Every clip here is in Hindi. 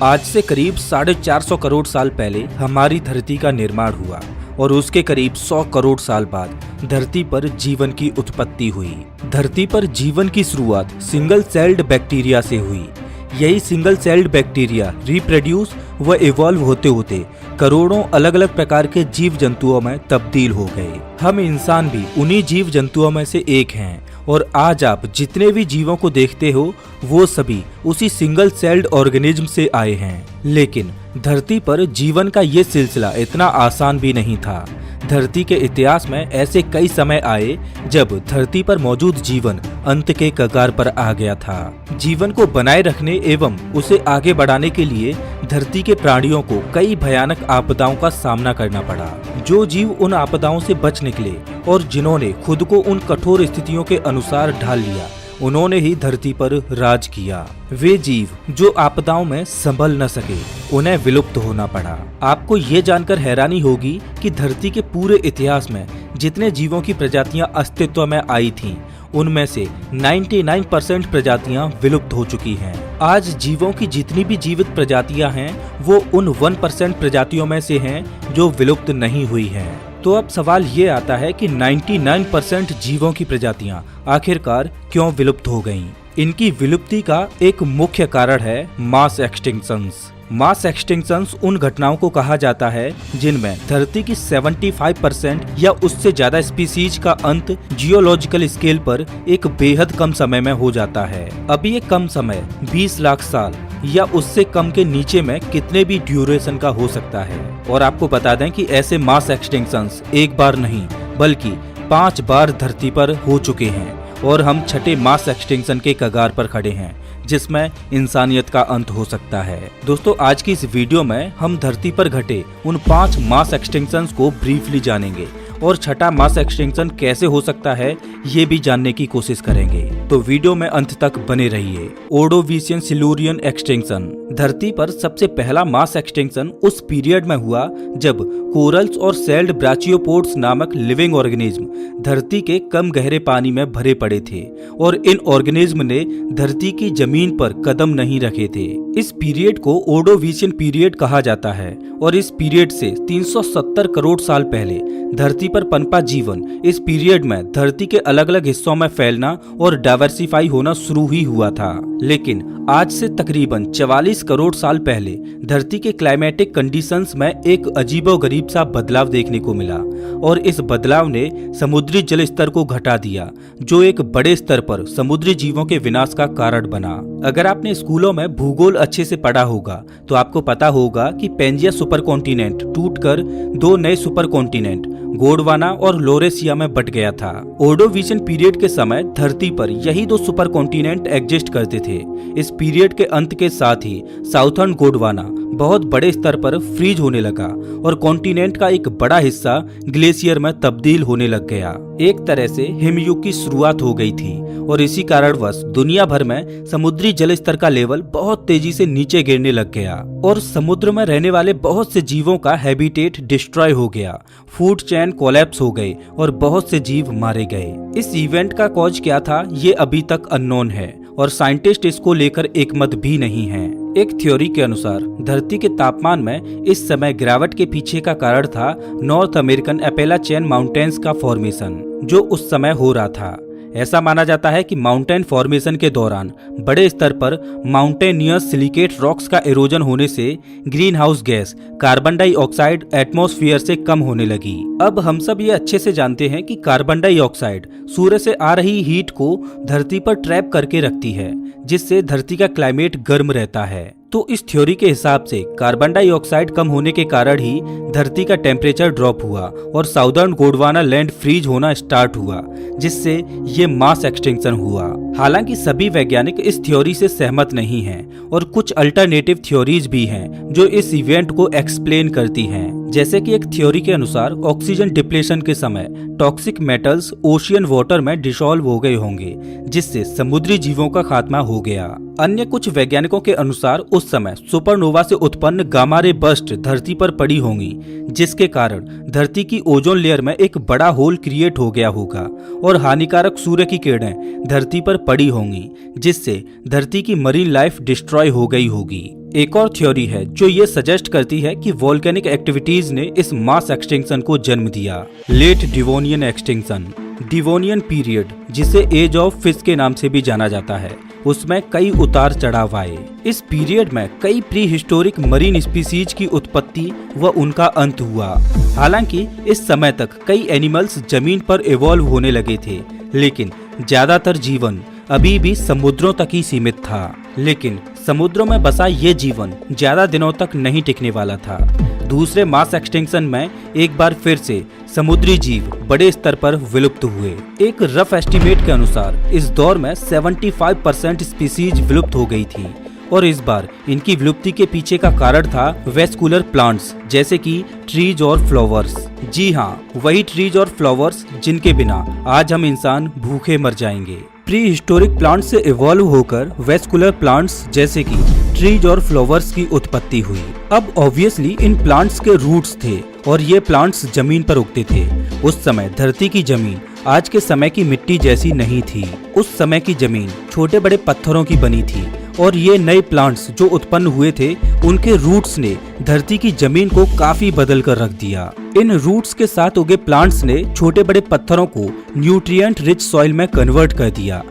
आज से करीब 450 करोड़ साल पहले हमारी धरती का निर्माण हुआ और उसके करीब 100 करोड़ साल बाद धरती पर जीवन की उत्पत्ति हुई। धरती पर जीवन की शुरुआत सिंगल सेल्ड बैक्टीरिया से हुई। यही सिंगल सेल्ड बैक्टीरिया रिप्रोड्यूस व इवॉल्व होते होते करोड़ों अलग अलग प्रकार के जीव जंतुओं में तब्दील हो गए। हम इंसान भी उन्हीं जीव जंतुओं में से एक हैं और आज आप जितने भी जीवों को देखते हो वो सभी उसी सिंगल सेल्ड ऑर्गेनिज्म से आए हैं। लेकिन धरती पर जीवन का ये सिलसिला इतना आसान भी नहीं था। धरती के इतिहास में ऐसे कई समय आए जब धरती पर मौजूद जीवन अंत के कगार पर आ गया था। जीवन को बनाए रखने एवं उसे आगे बढ़ाने के लिए धरती के प्राणियों को कई भयानक आपदाओं का सामना करना पड़ा। जो जीव उन आपदाओं से बच निकले और जिन्होंने खुद को उन कठोर स्थितियों के अनुसार ढाल लिया, उन्होंने ही धरती पर राज किया। वे जीव जो आपदाओं में संभल न सके, उन्हें विलुप्त होना पड़ा। आपको ये जानकर हैरानी होगी कि धरती के पूरे इतिहास में जितने जीवों की प्रजातियां अस्तित्व में आई थीं, उनमें से 99% प्रजातियां विलुप्त हो चुकी हैं। आज जीवों की जितनी भी जीवित प्रजातियां हैं, वो उन 1% प्रजातियों में से हैं जो विलुप्त नहीं हुई हैं। तो अब सवाल ये आता है कि 99% जीवों की प्रजातियां आखिरकार क्यों विलुप्त हो गईं? इनकी विलुप्ति का एक मुख्य कारण है मास एक्सटिंक्शंस। मास एक्सटिंक्शंस उन घटनाओं को कहा जाता है जिनमें धरती की 75% या उससे ज्यादा स्पीसीज का अंत जियोलॉजिकल स्केल पर एक बेहद कम समय में हो जाता है। अब ये कम समय 20 लाख साल या उससे कम के नीचे में कितने भी ड्यूरेशन का हो सकता है। और आपको बता दें कि ऐसे मास एक्सटिंक्शंस एक बार नहीं बल्कि 5 बार धरती पर हो चुके हैं और हम छठे मास एक्सटिंक्शन के कगार पर खड़े हैं जिसमें इंसानियत का अंत हो सकता है। दोस्तों, आज की इस वीडियो में हम धरती पर घटे उन 5 मास एक्सटिंक्शंस को ब्रीफली जानेंगे और छठा मास एक्सटिंक्शन कैसे हो सकता है ये भी जानने की कोशिश करेंगे। तो वीडियो में अंत तक बने रहिए। Ordovician Silurian extinction. धरती पर सबसे पहला मास एक्सटिंक्शन उस पीरियड में हुआ जब कोरल्स और सेल्ड ब्राचियोपोड्स नामक लिविंग ऑर्गेनिज्म धरती के कम गहरे पानी में भरे पड़े थे और इन ऑर्गेनिज्म ने धरती की जमीन पर कदम नहीं रखे थे। इस पीरियड को ओर्डोविशियन पीरियड कहा जाता है और इस पीरियड से 370 करोड़ साल पहले धरती पर पनपा जीवन इस पीरियड में धरती के अलग अलग हिस्सों में फैलना और डाइवर्सिफाई होना शुरू ही हुआ था। लेकिन आज से तकरीबन 44 करोड़ साल पहले धरती के क्लाइमेटिक कंडीशंस में एक अजीबोगरीब सा बदलाव देखने को मिला और इस बदलाव ने समुद्री जल स्तर को घटा दिया, जो एक बड़े स्तर पर समुद्री जीवों के विनाश का कारण बना। अगर आपने स्कूलों में भूगोल अच्छे से पढ़ा होगा तो आपको पता होगा कि पेंजिया सुपर कॉन्टिनेंट टूटकर 2 नए सुपर कॉन्टिनेंट गोंडवाना और लोरेसिया में बट गया था। ओर्डोविशियन पीरियड के समय धरती पर यही 2 सुपर कॉन्टिनेंट एग्जिस्ट करते थे। इस पीरियड के अंत के साथ ही साउथर्न गोंडवाना बहुत बड़े स्तर पर फ्रीज होने लगा और कॉन्टिनेंट का एक बड़ा हिस्सा ग्लेशियर में तब्दील होने लग गया। एक तरह से हिमयुग की शुरुआत हो गई थी और इसी कारणवश दुनिया भर में समुद्री जल स्तर का लेवल बहुत तेजी से नीचे गिरने लग गया और समुद्र में रहने वाले बहुत से जीवों का हैबिटेट डिस्ट्रॉय हो गया। फूड चेन कोलैप्स हो गए और बहुत से जीव मारे गए। इस इवेंट का कॉज क्या था ये अभी तक अननोन है और साइंटिस्ट इसको लेकर एकमत भी नहीं है। एक थ्योरी के अनुसार धरती के तापमान में इस समय गिरावट के पीछे का कारण था नॉर्थ अमेरिकन एपेलाचियन माउंटेन्स का फॉर्मेशन जो उस समय हो रहा था। ऐसा माना जाता है कि माउंटेन फॉर्मेशन के दौरान बड़े स्तर पर माउंटेनियस सिलिकेट रॉक्स का इरोजन होने से green house gas carbon dioxide atmosphere से कम होने लगी। अब हम सब ये अच्छे से जानते हैं कि कार्बन डाइऑक्साइड सूर्य से आ रही हीट को धरती पर ट्रैप करके रखती है, जिससे धरती का क्लाइमेट गर्म रहता है। तो इस थ्योरी के हिसाब से कार्बन डाइऑक्साइड कम होने के कारण ही धरती का टेम्परेचर ड्रॉप हुआ और साउदर्न गोंडवाना लैंड फ्रीज होना स्टार्ट हुआ, जिससे ये मास एक्सटिंक्शन हुआ। हालांकि सभी वैज्ञानिक इस थ्योरी से सहमत नहीं हैं और कुछ अल्टरनेटिव थ्योरीज भी हैं जो इस इवेंट को एक्सप्लेन करती हैं। जैसे कि एक थ्योरी के अनुसार ऑक्सीजन डिप्लेशन के समय टॉक्सिक मेटल्स ओशियन वाटर में डिसॉल्व हो गए होंगे, जिससे समुद्री जीवों का खात्मा हो गया। अन्य कुछ वैज्ञानिकों के अनुसार उस समय सुपरनोवा से उत्पन्न गामा रे बर्स्ट धरती पर पड़ी होंगी, जिसके कारण धरती की ओजोन लेयर में एक बड़ा होल क्रिएट हो गया होगा और हानिकारक सूर्य की किरणें धरती पर पड़ी होंगी, जिससे धरती की मरीन लाइफ डिस्ट्रॉय हो गई होगी। एक और थ्योरी है जो ये सजेस्ट करती है कि वोल्केनिक एक्टिविटीज ने इस मास एक्सटिंक्शन को जन्म दिया। Late Devonian extinction, Devonian period जिसे एज ऑफ फिश के नाम से भी जाना जाता है, उसमें कई उतार चढ़ाव आए। इस पीरियड में कई प्री हिस्टोरिक मरीन स्पीसीज की उत्पत्ति व उनका अंत हुआ। हालांकि इस समय तक कई एनिमल्स जमीन पर इवॉल्व होने लगे थे, लेकिन ज्यादातर जीवन अभी भी समुद्रों तक ही सीमित था। लेकिन समुद्रों में बसा ये जीवन ज्यादा दिनों तक नहीं टिकने वाला था। दूसरे मास एक्सटिंक्शन में एक बार फिर से समुद्री जीव बड़े स्तर पर विलुप्त हुए। एक रफ एस्टीमेट के अनुसार इस दौर में 75% स्पीसीज विलुप्त हो गई थी और इस बार इनकी विलुप्ति के पीछे का कारण था वेस्कुलर प्लांट्स जैसे कि ट्रीज और फ्लावर्स। जी हाँ, वही ट्रीज और फ्लावर्स जिनके बिना आज हम इंसान भूखे मर जाएंगे। प्री हिस्टोरिक प्लांट्स से इवॉल्व होकर वेस्कुलर प्लांट्स जैसे कि ट्रीज और फ्लावर्स की उत्पत्ति हुई। अब ऑब्वियसली इन प्लांट्स के रूट्स थे और ये प्लांट्स जमीन पर उगते थे। उस समय धरती की जमीन आज के समय की मिट्टी जैसी नहीं थी। उस समय की जमीन छोटे बड़े पत्थरों की बनी थी और ये नए प्लांट्स जो उत्पन्न हुए थे उनके रूट्स ने धरती की जमीन को काफी बदल कर रख दिया। इन रूट्स के साथ उगे प्लांट्स ने छोटे बड़े पत्थरों को न्यूट्रिएंट रिच सॉइल में कन्वर्ट कर दिया।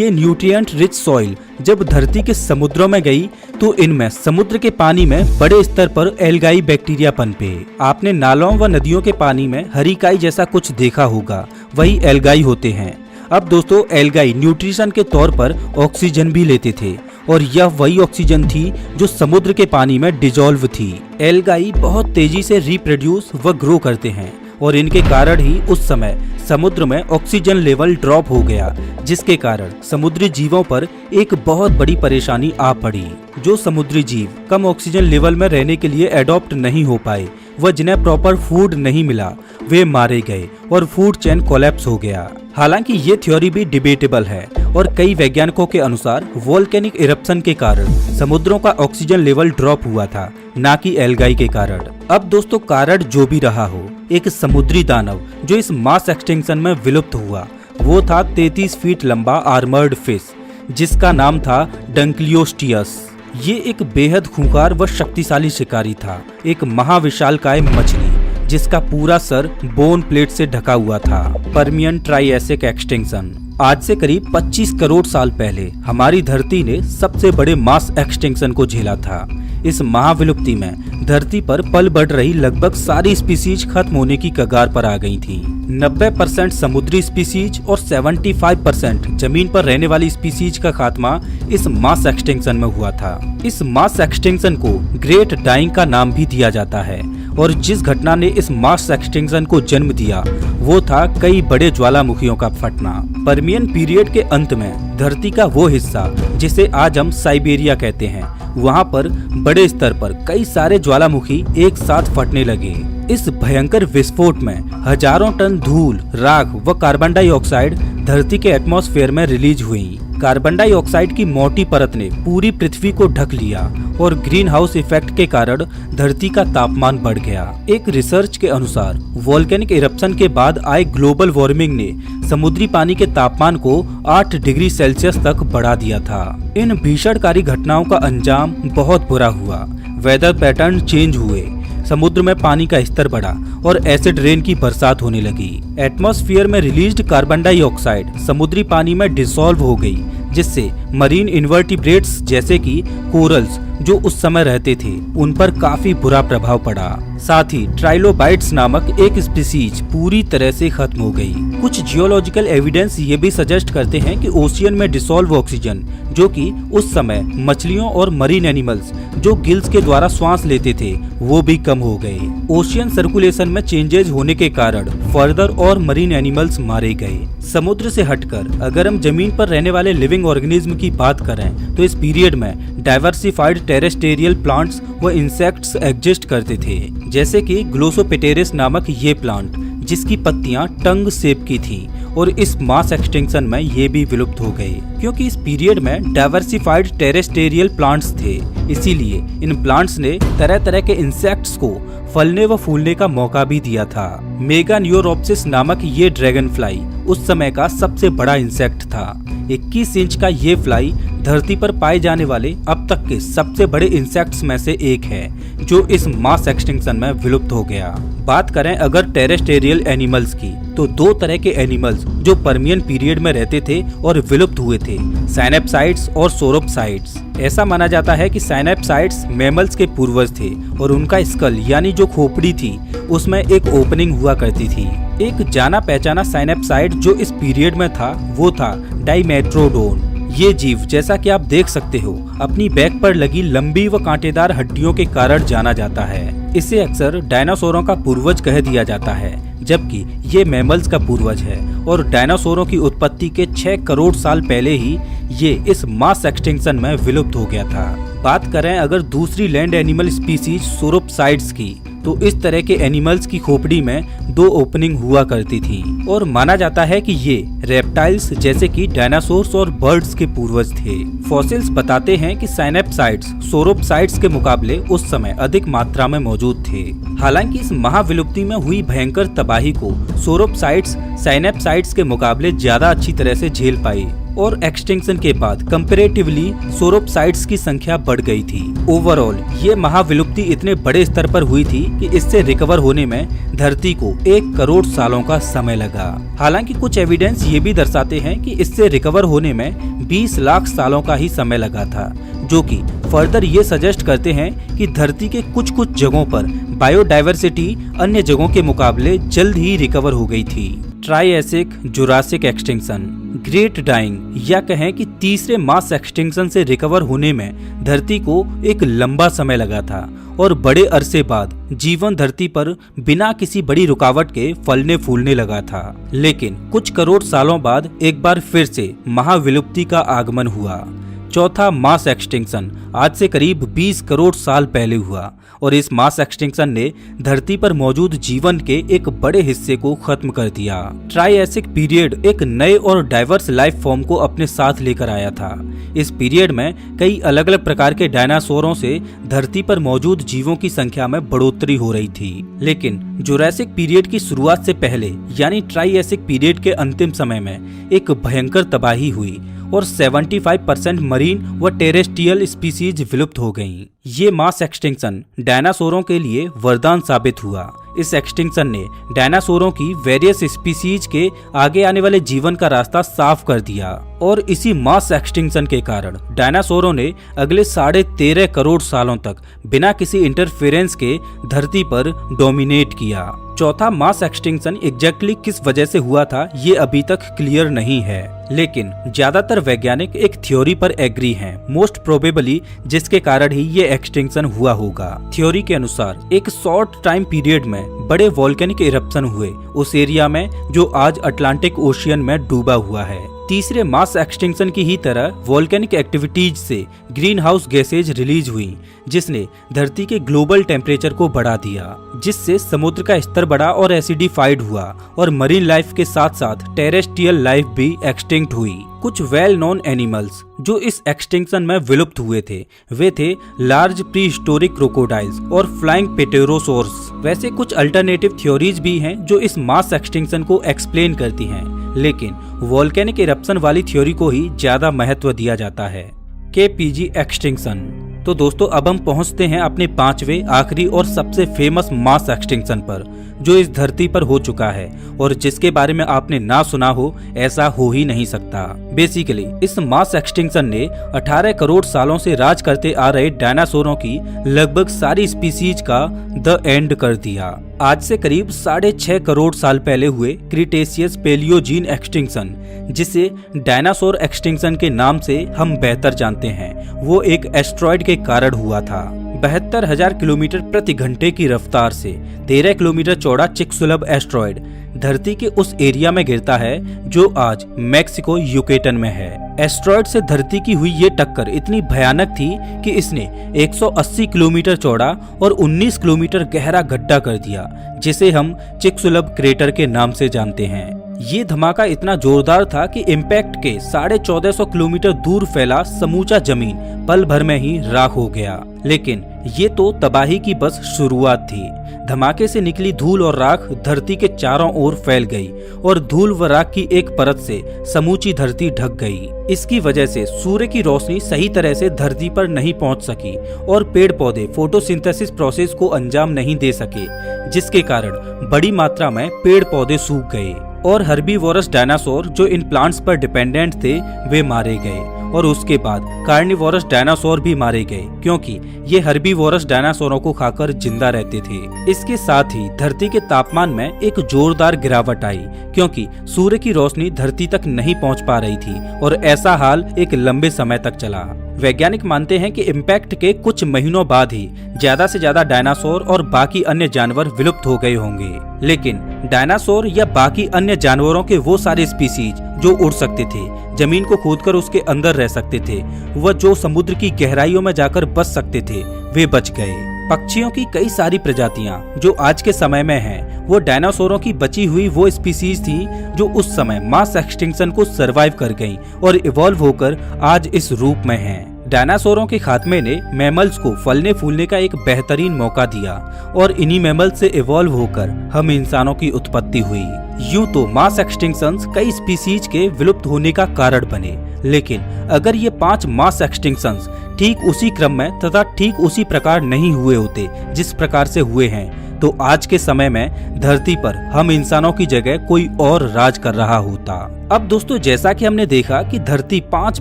ये न्यूट्रिएंट रिच सॉइल जब धरती के समुद्रों में गई तो इनमें समुद्र के पानी में बड़े स्तर पर एल्गाई बैक्टीरिया पनपे। आपने नालों व नदियों के पानी में हरिकाई जैसा कुछ देखा होगा, वही एल्गाई होते हैं। अब दोस्तों, एल्गाई न्यूट्रिशन के तौर पर ऑक्सीजन भी लेते थे और यह वही ऑक्सीजन थी जो समुद्र के पानी में डिजॉल्व थी। एल्गाई बहुत तेजी से रिप्रोड्यूस व ग्रो करते हैं और इनके कारण ही उस समय समुद्र में ऑक्सीजन लेवल ड्रॉप हो गया, जिसके कारण समुद्री जीवों पर एक बहुत बड़ी परेशानी आ पड़ी। जो समुद्री जीव कम ऑक्सीजन लेवल में रहने के लिए एडॉप्ट नहीं हो पाए व जिन्हें प्रॉपर फूड नहीं मिला, वे मारे गए और फूड चेन कोलैप्स हो गया। हालांकि ये थ्योरी भी डिबेटेबल है और कई वैज्ञानिकों के अनुसार वोल्केनिक इरप्शन के कारण समुद्रों का ऑक्सीजन लेवल ड्रॉप हुआ था, ना कि एल्गाई के कारण। अब दोस्तों, कारण जो भी रहा हो, एक समुद्री दानव जो इस मास एक्सटिंक्शन में विलुप्त हुआ वो था 33 फीट लंबा आर्मर्ड फिश जिसका नाम था डंक्लियोस्टियस। ये एक बेहद खूंखार व शक्तिशाली शिकारी था, एक महाविशालकाय मछली जिसका पूरा सर बोन प्लेट से ढका हुआ था। Permian Triassic extinction. आज से करीब 25 करोड़ साल पहले हमारी धरती ने सबसे बड़े मास एक्सटिंक्शन को झेला था। इस महाविलुप्ति में धरती पर पल बढ़ रही लगभग सारी स्पीसीज खत्म होने की कगार पर आ गई थी। 90% समुद्री स्पीसीज और 75% जमीन पर रहने वाली स्पीसीज का खात्मा इस मास एक्सटिंक्शन में हुआ था। इस मास एक्सटिंक्शन को ग्रेट डाइंग का नाम भी दिया जाता है और जिस घटना ने इस मास एक्सटिंक्शन को जन्म दिया वो था कई बड़े ज्वालामुखियों का फटना। पर्मियन पीरियड के अंत में धरती का वो हिस्सा जिसे आज हम साइबेरिया कहते हैं, वहाँ पर बड़े स्तर पर कई सारे ज्वालामुखी एक साथ फटने लगे। इस भयंकर विस्फोट में हजारों टन धूल, राख व कार्बन डाइऑक्साइड धरती के एटमॉस्फेयर में रिलीज हुई। कार्बन डाइऑक्साइड की मोटी परत ने पूरी पृथ्वी को ढक लिया और ग्रीन हाउस इफेक्ट के कारण धरती का तापमान बढ़ गया। एक रिसर्च के अनुसार वोल्केनिक इरप्शन के बाद आए ग्लोबल वार्मिंग ने समुद्री पानी के तापमान को 8 डिग्री सेल्सियस तक बढ़ा दिया था। इन भीषणकारी घटनाओं का अंजाम बहुत बुरा हुआ। वेदर पैटर्न चेंज हुए, समुद्र में पानी का स्तर बढ़ा और एसिड रेन की बरसात होने लगी। एटमॉस्फेयर में रिलीज्ड कार्बन डाइऑक्साइड समुद्री पानी में डिसॉल्व हो गई, जिससे मरीन इन्वर्टिब्रेट्स जैसे कि कोरल्स जो उस समय रहते थे उन पर काफी बुरा प्रभाव पड़ा। साथ ही ट्राइलोबाइट्स नामक एक स्पीसीज पूरी तरह से खत्म हो गई। कुछ जियोलॉजिकल एविडेंस ये भी सजेस्ट करते हैं कि ओशियन में डिसॉल्व ऑक्सीजन जो कि उस समय मछलियों और मरीन एनिमल्स जो गिल्स के द्वारा श्वास लेते थे वो भी कम हो गए। ओशियन सर्कुलेशन में चेंजेस होने के कारण फर्दर और मरीन एनिमल्स मारे गए। समुद्र से हटकर अगर हम जमीन पर रहने वाले लिविंग ऑर्गेनिज्म की बात करें तो इस पीरियड में डाइवर्सिफाइड टेरेस्टेरियल प्लांट्स व इंसेक्ट्स एग्जिस्ट करते थे, जैसे कि ग्लोसोपेटेरिस नामक ये प्लांट जिसकी पत्तियां टंग शेप की थी और इस मास एक्सटिंक्शन में ये भी विलुप्त हो गए। क्योंकि इस पीरियड में डाइवर्सिफाइड टेरेस्टेरियल प्लांट्स थे, इसीलिए इन प्लांट्स ने तरह तरह के इंसेक्ट्स को फलने व फूलने का मौका भी दिया था। मेगान्यूरोप्सिस नामक ये ड्रैगन फ्लाई उस समय का सबसे बड़ा इंसेक्ट था। 21 इंच का ये फ्लाई धरती पर पाए जाने वाले अब तक के सबसे बड़े इंसेक्ट्स में से एक है, जो इस मास एक्सटिंक्शन में विलुप्त हो गया। बात करें अगर टेरेस्टेरियल एनिमल्स की, तो दो तरह के एनिमल्स जो पर्मियन पीरियड में रहते थे और विलुप्त हुए थे, साइनेप्साइड्स और सोरोप्साइड्स। ऐसा माना जाता है कि साइनेप्साइड्स मैमल्स के पूर्वज थे और उनका स्कल यानी जो खोपड़ी थी उसमें एक ओपनिंग हुआ करती थी। एक जाना पहचाना साइनेप्साइड जो इस पीरियड में था वो था डाइमेट्रोडोन। ये जीव, जैसा कि आप देख सकते हो, अपनी बैक पर लगी लंबी व कांटेदार हड्डियों के कारण जाना जाता है। इसे अक्सर डायनासोरों का पूर्वज कह दिया जाता है, जबकि ये मैमल्स का पूर्वज है और डायनासोरों की उत्पत्ति के 6 करोड़ साल पहले ही ये इस मास एक्सटिंक्शन में विलुप्त हो गया था। बात करें अगर दूसरी लैंड एनिमल स्पीसीज सोरोप्साइड्स की, तो इस तरह के एनिमल्स की खोपड़ी में 2 ओपनिंग हुआ करती थी और माना जाता है कि ये रेप्टाइल्स जैसे कि डायनासोर्स और बर्ड्स के पूर्वज थे। फॉसिल्स बताते हैं कि साइनेप्साइड्स सोरोप्साइड्स के मुकाबले उस समय अधिक मात्रा में मौजूद थे। हालांकि इस महाविलुप्ति में हुई भयंकर तबाही को सोरोप्साइड्स साइनेप्साइड्स के मुकाबले ज्यादा अच्छी तरह से झेल पाई और एक्सटिंक्शन के बाद कंपैरेटिवली सोरोप्साइड्स की संख्या बढ़ गई थी। ओवरऑल ये महाविलुप्ति इतने बड़े स्तर पर हुई थी कि इससे रिकवर होने में धरती को 1 करोड़ सालों का समय लगा। हालांकि कुछ एविडेंस ये भी दर्शाते हैं कि इससे रिकवर होने में 20 लाख सालों का ही समय लगा था, जो कि फर्दर ये सजेस्ट करते हैं कि धरती के कुछ जगहों पर बायोडाइवर्सिटी अन्य जगहों के मुकाबले जल्द ही रिकवर हो गई थी। Triassic Jurassic extinction, great dying या कहें कि तीसरे मास एक्सटिंक्शन से रिकवर होने में धरती को एक लंबा समय लगा था और बड़े अरसे बाद जीवन धरती पर बिना किसी बड़ी रुकावट के फलने फूलने लगा था। लेकिन कुछ करोड़ सालों बाद एक बार फिर से महाविलुप्ति का आगमन हुआ। चौथा मास एक्सटिंक्शन आज से करीब 20 करोड़ साल पहले हुआ और इस मास एक्सटिंक्शन ने धरती पर मौजूद जीवन के एक बड़े हिस्से को खत्म कर दिया। ट्राइएसिक पीरियड एक नए और डाइवर्स लाइफ फॉर्म को अपने साथ लेकर आया था। इस पीरियड में कई अलग अलग प्रकार के डायनासोरों से धरती पर मौजूद जीवों की संख्या में बढ़ोतरी हो रही थी। लेकिन जुरासिक पीरियड की शुरुआत से पहले यानी ट्राइएसिक पीरियड के अंतिम समय में एक भयंकर तबाही हुई और 75% मरीन व टेरेस्ट्रियल स्पीसीज विलुप्त हो गईं। ये मास एक्सटिंक्शन डायनासोरों के लिए वरदान साबित हुआ। इस एक्सटिंक्शन ने डायनासोरों की वेरियस स्पीसीज के आगे आने वाले जीवन का रास्ता साफ कर दिया और इसी मास एक्सटिंक्शन के कारण डायनासोरों ने अगले 13.5 करोड़ सालों तक बिना किसी इंटरफेरेंस के धरती पर डोमिनेट किया। चौथा मास एक्सटिंक्शन एग्जैक्टली किस वजह से हुआ था ये अभी तक क्लियर नहीं है, लेकिन ज्यादातर वैज्ञानिक एक थ्योरी पर एग्री हैं, मोस्ट प्रोबेबली जिसके कारण ही ये एक्सटिंक्शन हुआ होगा। थ्योरी के अनुसार एक शॉर्ट टाइम पीरियड में बड़े वोल्केनिक इरप्शन हुए उस एरिया में जो आज अटलांटिक ओशियन में डूबा हुआ है। तीसरे मास एक्सटिंक्शन की ही तरह वोल्केनिक एक्टिविटीज से ग्रीन हाउस गैसेज रिलीज हुई, जिसने धरती के ग्लोबल टेम्परेचर को बढ़ा दिया, जिससे समुद्र का स्तर बढ़ा और एसिडिफाइड हुआ और मरीन लाइफ के साथ साथ टेरेस्ट्रियल लाइफ भी एक्सटिंक्ट हुई। कुछ वेल नोन एनिमल्स जो इस एक्सटिंक्शन में विलुप्त हुए थे वे थे लार्ज प्री हिस्टोरिक क्रोकोडाइल्स और फ्लाइंग पेटेरोसोर्स। वैसे कुछ अल्टरनेटिव थ्योरीज भी हैं जो इस मास एक्सटिंक्शन को एक्सप्लेन करती हैं, लेकिन वोल्केनिक इरप्शन वाली थ्योरी को ही ज्यादा महत्व दिया जाता है। KPG extinction. तो दोस्तों अब हम पहुंचते हैं अपने 5वें आखिरी और सबसे फेमस मास एक्सटिंक्शन पर, जो इस धरती पर हो चुका है और जिसके बारे में आपने ना सुना हो ऐसा हो ही नहीं सकता। बेसिकली इस मास एक्सटिंक्शन ने 18 करोड़ सालों से राज करते आ रहे डायनासोरों की लगभग सारी स्पीसीज का द एंड कर दिया। आज से करीब 6.5 करोड़ साल पहले हुए क्रिटेशियस पेलियोजीन एक्सटिंक्शन, जिसे डायनासोर एक्सटिंक्शन के नाम से हम बेहतर जानते हैं, वो एक एस्ट्रॉयड के कारण हुआ था। 72,000 किलोमीटर प्रति घंटे की रफ्तार से 13 किलोमीटर चौड़ा चिक्सुलब एस्ट्रॉयड धरती के उस एरिया में गिरता है जो आज मैक्सिको यूकेटन में है। एस्ट्रॉयड से धरती की हुई ये टक्कर इतनी भयानक थी कि इसने 180 किलोमीटर चौड़ा और 19 किलोमीटर गहरा गड्ढा कर दिया, जिसे हम चिक्सुलब क्रेटर के नाम से जानते हैं। ये धमाका इतना जोरदार था कि इम्पैक्ट के 1450 किलोमीटर दूर फैला समूचा जमीन पल भर में ही राख हो गया। लेकिन ये तो तबाही की बस शुरुआत थी। धमाके से निकली धूल और राख धरती के चारों ओर फैल गई और धूल व राख की एक परत से समूची धरती ढक गई। इसकी वजह से सूर्य की रोशनी सही तरह से धरती पर नहीं पहुंच सकी और पेड़ पौधे फोटोसिंथेसिस प्रोसेस को अंजाम नहीं दे सके, जिसके कारण बड़ी मात्रा में पेड़ पौधे सूख गए और हर्बीवोरस डायनासोर जो इन प्लांट्स पर डिपेंडेंट थे वे मारे गए। और उसके बाद कार्निवोरस डायनासोर भी मारे गए, क्योंकि ये हर्बीवोरस डायनासोरों को खाकर जिंदा रहते थे। इसके साथ ही धरती के तापमान में एक जोरदार गिरावट आई, क्योंकि सूर्य की रोशनी धरती तक नहीं पहुंच पा रही थी और ऐसा हाल एक लंबे समय तक चला। वैज्ञानिक मानते हैं कि इम्पैक्ट के कुछ महीनों बाद ही ज्यादा से ज्यादा डायनासोर और बाकी अन्य जानवर विलुप्त हो गए होंगे। लेकिन डायनासोर या बाकी अन्य जानवरों के वो सारे स्पीसीज जो उड़ सकते थे, जमीन को खोदकर उसके अंदर रह सकते थे, व जो समुद्र की गहराइयों में जाकर बच सकते थे, वे बच गए। पक्षियों की कई सारी प्रजातियां जो आज के समय में हैं, वो डायनासोरों की बची हुई वो स्पीसीज थी जो उस समय मास एक्सटिंक्शन को सरवाइव कर गईं और इवॉल्व होकर आज इस रूप में हैं। डायनासोरों के खात्मे ने मैमल्स को फलने फूलने का एक बेहतरीन मौका दिया और इन्हीं मैमल्स से इवॉल्व होकर हम इंसानों की उत्पत्ति हुई। यूं तो मास एक्सटिंक्शंस कई स्पीसीज के विलुप्त होने का कारण बने, लेकिन अगर ये 5 मास एक्सटिंक्शंस ठीक उसी क्रम में तथा ठीक उसी प्रकार नहीं हुए होते जिस प्रकार से हुए हैं, तो आज के समय में धरती पर हम इंसानों की जगह कोई और राज कर रहा होता। अब दोस्तों, जैसा कि हमने देखा कि धरती 5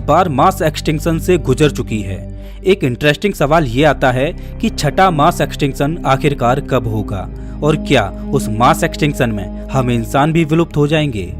बार मास एक्सटिंक्शन से गुजर चुकी है, एक इंटरेस्टिंग सवाल ये आता है कि छठा मास एक्सटिंक्शन आखिरकार कब होगा और क्या उस मास एक्सटिंक्शन में हम इंसान भी विलुप्त हो जाएंगे।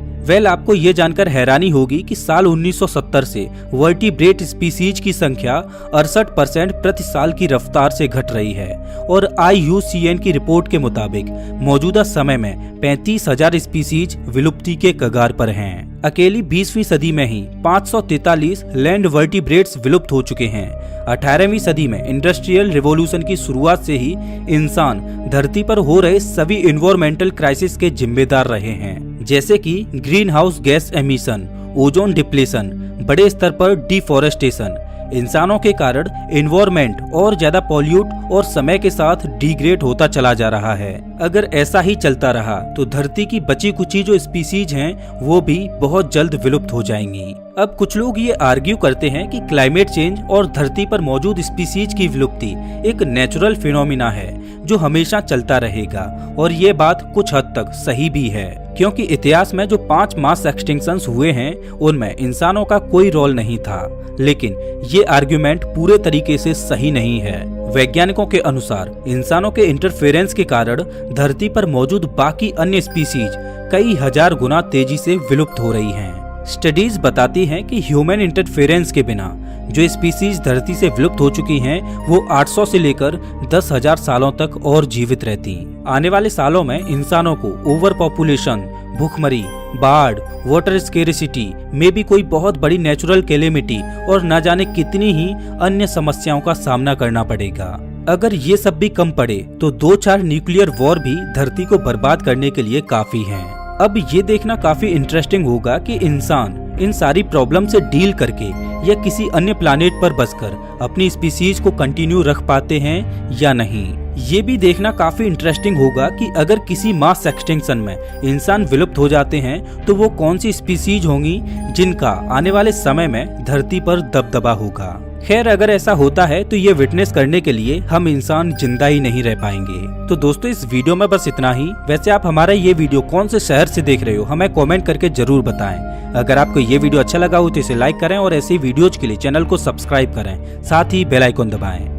आपको ये जानकर हैरानी होगी कि साल 1970 से वर्टिब्रेट स्पीसीज की संख्या 68% प्रति साल की रफ्तार से घट रही है और IUCN की रिपोर्ट के मुताबिक मौजूदा समय में 35,000 स्पीसीज विलुप्ति के कगार पर हैं। अकेली 20वीं सदी में ही 543 लैंड वर्टिब्रेट्स विलुप्त हो चुके हैं। 18वीं सदी में इंडस्ट्रियल रिवॉल्यूशन की शुरुआत से ही इंसान धरती पर हो रहे सभी इन्वायरमेंटल क्राइसिस के जिम्मेदार रहे हैं, जैसे कि green house gas emission, ozone depletion, बड़े स्तर पर डिफोरेस्टेशन। इंसानों के कारण एनवायरनमेंट और ज्यादा पॉल्यूट और समय के साथ डिग्रेड होता चला जा रहा है। अगर ऐसा ही चलता रहा तो धरती की बची कुची जो स्पीसीज हैं वो भी बहुत जल्द विलुप्त हो जाएंगी। अब कुछ लोग ये आर्ग्यू करते हैं कि क्लाइमेट चेंज और धरती पर मौजूद स्पीसीज की विलुप्ति एक नेचुरल फिनोमिना है जो हमेशा चलता रहेगा, और ये बात कुछ हद तक सही भी है, क्योंकि इतिहास में जो 5 मास एक्सटिंक्शंस हुए हैं उनमें इंसानों का कोई रोल नहीं था। लेकिन ये आर्ग्यूमेंट पूरे तरीके से सही नहीं है। वैज्ञानिकों के अनुसार इंसानों के इंटरफेरेंस के कारण धरती पर मौजूद बाकी अन्य स्पीसीज कई हजार गुना तेजी से विलुप्त हो रही हैं। स्टडीज बताती हैं कि ह्यूमन इंटरफेरेंस के बिना जो स्पीसीज धरती से विलुप्त हो चुकी हैं वो 800 से लेकर 10,000 सालों तक और जीवित रहती। आने वाले सालों में इंसानों को ओवर पॉपुलेशन, भूखमरी, बाढ़, वाटर स्केरिसिटी में भी कोई बहुत बड़ी नेचुरल कैलेमिटी और न जाने कितनी ही अन्य समस्याओं का सामना करना पड़ेगा। अगर ये सब भी कम पड़े तो 2-4 न्यूक्लियर वॉर भी धरती को बर्बाद करने के लिए काफी हैं। अब ये देखना काफी इंटरेस्टिंग होगा कि इंसान इन सारी प्रॉब्लम से डील करके या किसी अन्य प्लानेट पर बसकर अपनी स्पीसीज को कंटिन्यू रख पाते हैं या नहीं। ये भी देखना काफी इंटरेस्टिंग होगा कि अगर किसी मास एक्सटिंक्शन में इंसान विलुप्त हो जाते हैं तो वो कौन सी स्पीसीज होंगी जिनका आने वाले समय में धरती पर दबदबा होगा। खैर, अगर ऐसा होता है तो ये विटनेस करने के लिए हम इंसान जिंदा ही नहीं रह पाएंगे। तो दोस्तों, इस वीडियो में बस इतना ही। वैसे आप हमारा ये वीडियो कौन से शहर से देख रहे हो हमें कमेंट करके जरूर बताएं। अगर आपको ये वीडियो अच्छा लगा हो तो इसे लाइक करें और ऐसी वीडियोज के लिए चैनल को सब्सक्राइब करें, साथ ही बेल आइकन दबाएं।